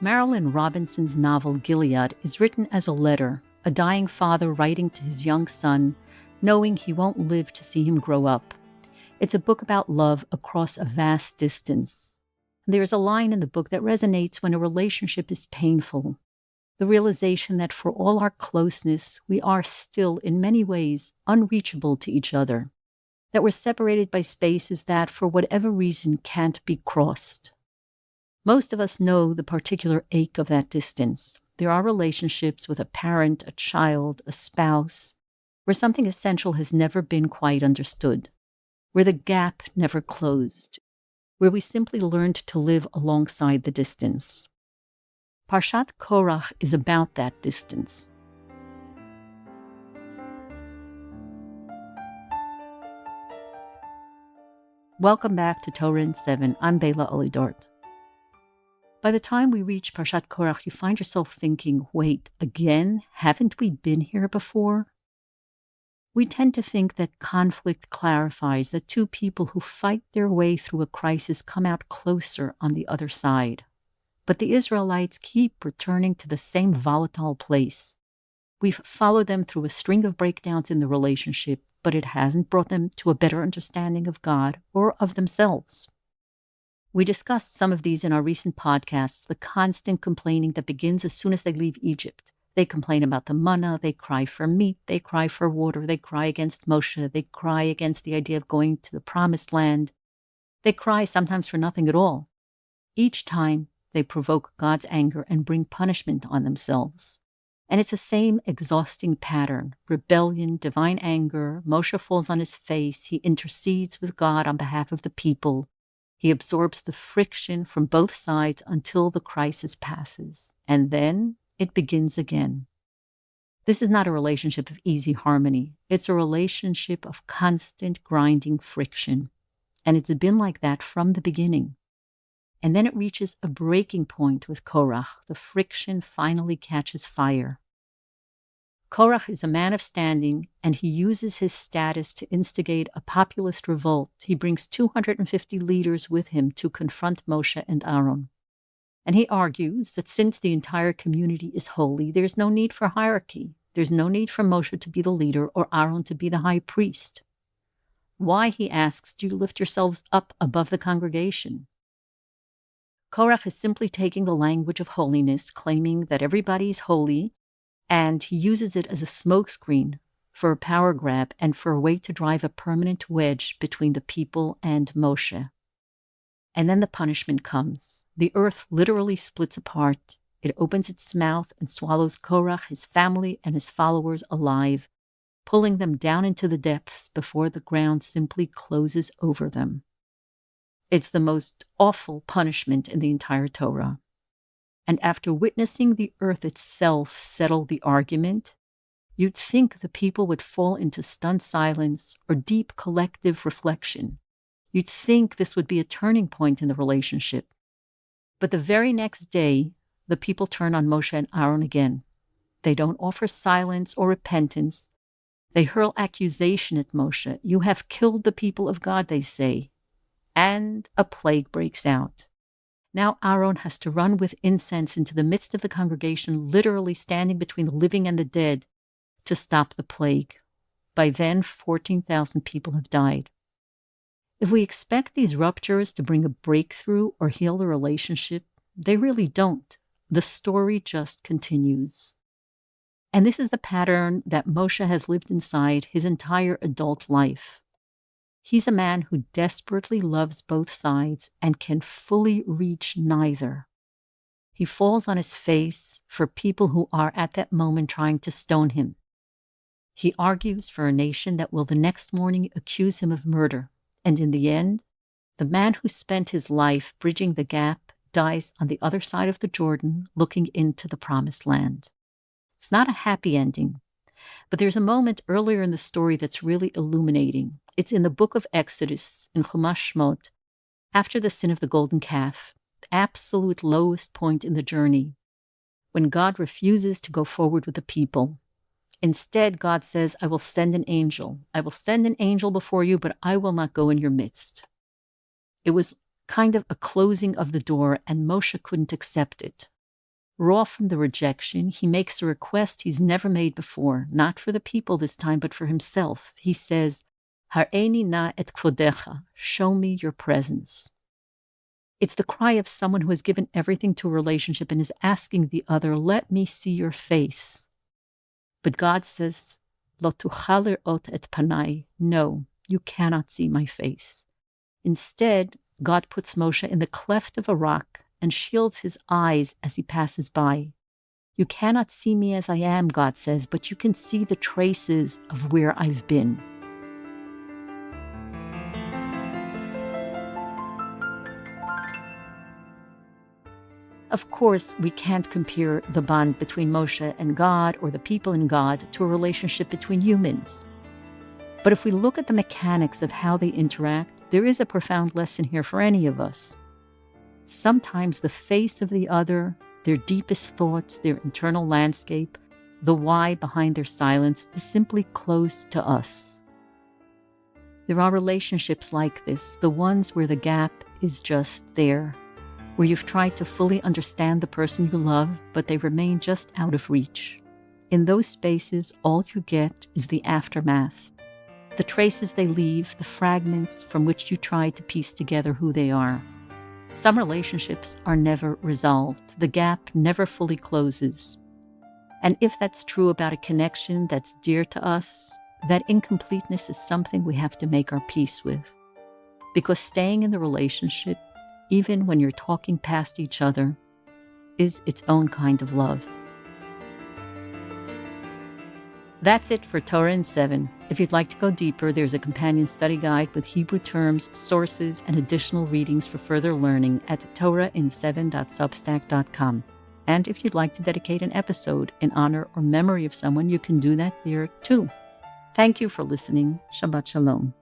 Marilyn Robinson's novel Gilead is written as a letter, a dying father writing to his young son, knowing he won't live to see him grow up. It's a book about love across a vast distance. There's a line in the book that resonates when a relationship is painful. The realization that for all our closeness, we are still, in many ways, unreachable to each other. That we're separated by spaces that, for whatever reason, can't be crossed. Most of us know the particular ache of that distance. There are relationships with a parent, a child, a spouse, where something essential has never been quite understood, where the gap never closed, where we simply learned to live alongside the distance. Parshat Korach is about that distance. Welcome back to Torah in 7. I'm Bela Olidort. By the time we reach Parshat Korach, you find yourself thinking, wait, again? Haven't we been here before? We tend to think that conflict clarifies, that two people who fight their way through a crisis come out closer on the other side. But the Israelites keep returning to the same volatile place. We've followed them through a string of breakdowns in the relationship, but it hasn't brought them to a better understanding of God or of themselves. We discussed some of these in our recent podcasts, the constant complaining that begins as soon as they leave Egypt. They complain about the manna, they cry for meat, they cry for water, they cry against Moshe, they cry against the idea of going to the promised land. They cry sometimes for nothing at all. Each time, they provoke God's anger and bring punishment on themselves. And it's the same exhausting pattern: rebellion, divine anger. Moshe falls on his face. He intercedes with God on behalf of the people. He absorbs the friction from both sides until the crisis passes. And then it begins again. This is not a relationship of easy harmony. It's a relationship of constant grinding friction. And it's been like that from the beginning. And then it reaches a breaking point with Korach. The friction finally catches fire. Korach is a man of standing, and he uses his status to instigate a populist revolt. He brings 250 leaders with him to confront Moshe and Aaron. And he argues that since the entire community is holy, there's no need for hierarchy. There's no need for Moshe to be the leader or Aaron to be the high priest. Why, he asks, do you lift yourselves up above the congregation? Korach is simply taking the language of holiness, claiming that everybody is holy, and he uses it as a smokescreen for a power grab and for a way to drive a permanent wedge between the people and Moshe. And then the punishment comes. The earth literally splits apart. It opens its mouth and swallows Korach, his family, and his followers alive, pulling them down into the depths before the ground simply closes over them. It's the most awful punishment in the entire Torah. And after witnessing the earth itself settle the argument, you'd think the people would fall into stunned silence or deep collective reflection. You'd think this would be a turning point in the relationship. But the very next day, the people turn on Moshe and Aaron again. They don't offer silence or repentance. They hurl accusation at Moshe. You have killed the people of God, they say. And a plague breaks out. Now Aaron has to run with incense into the midst of the congregation, literally standing between the living and the dead, to stop the plague. By then, 14,000 people have died. If we expect these ruptures to bring a breakthrough or heal the relationship, they really don't. The story just continues. And this is the pattern that Moshe has lived inside his entire adult life. He's a man who desperately loves both sides and can fully reach neither. He falls on his face for people who are at that moment trying to stone him. He argues for a nation that will the next morning accuse him of murder. And in the end, the man who spent his life bridging the gap dies on the other side of the Jordan, looking into the promised land. It's not a happy ending. But there's a moment earlier in the story that's really illuminating. It's in the book of Exodus, in Chumash Shmot, after the sin of the golden calf, the absolute lowest point in the journey, when God refuses to go forward with the people. Instead, God says, I will send an angel. I will send an angel before you, but I will not go in your midst. It was kind of a closing of the door, and Moshe couldn't accept it. Raw from the rejection, he makes a request he's never made before, not for the people this time, but for himself. He says, Har'eni na et kvodecha, show me your presence. It's the cry of someone who has given everything to a relationship and is asking the other, let me see your face. But God says, Lo tuchal lir'ot et panai, no, you cannot see my face. Instead, God puts Moshe in the cleft of a rock and shields his eyes as he passes by. You cannot see me as I am, God says, but you can see the traces of where I've been. Of course, we can't compare the bond between Moshe and God or the people in God to a relationship between humans. But if we look at the mechanics of how they interact, there is a profound lesson here for any of us. Sometimes the face of the other, their deepest thoughts, their internal landscape, the why behind their silence is simply closed to us. There are relationships like this, the ones where the gap is just there, where you've tried to fully understand the person you love, but they remain just out of reach. In those spaces, all you get is the aftermath, the traces they leave, the fragments from which you try to piece together who they are. Some relationships are never resolved. The gap never fully closes. And if that's true about a connection that's dear to us, that incompleteness is something we have to make our peace with. Because staying in the relationship, even when you're talking past each other, is its own kind of love. That's it for Torah in 7. If you'd like to go deeper, there's a companion study guide with Hebrew terms, sources, and additional readings for further learning at torahin7.substack.com. And if you'd like to dedicate an episode in honor or memory of someone, you can do that there too. Thank you for listening. Shabbat Shalom.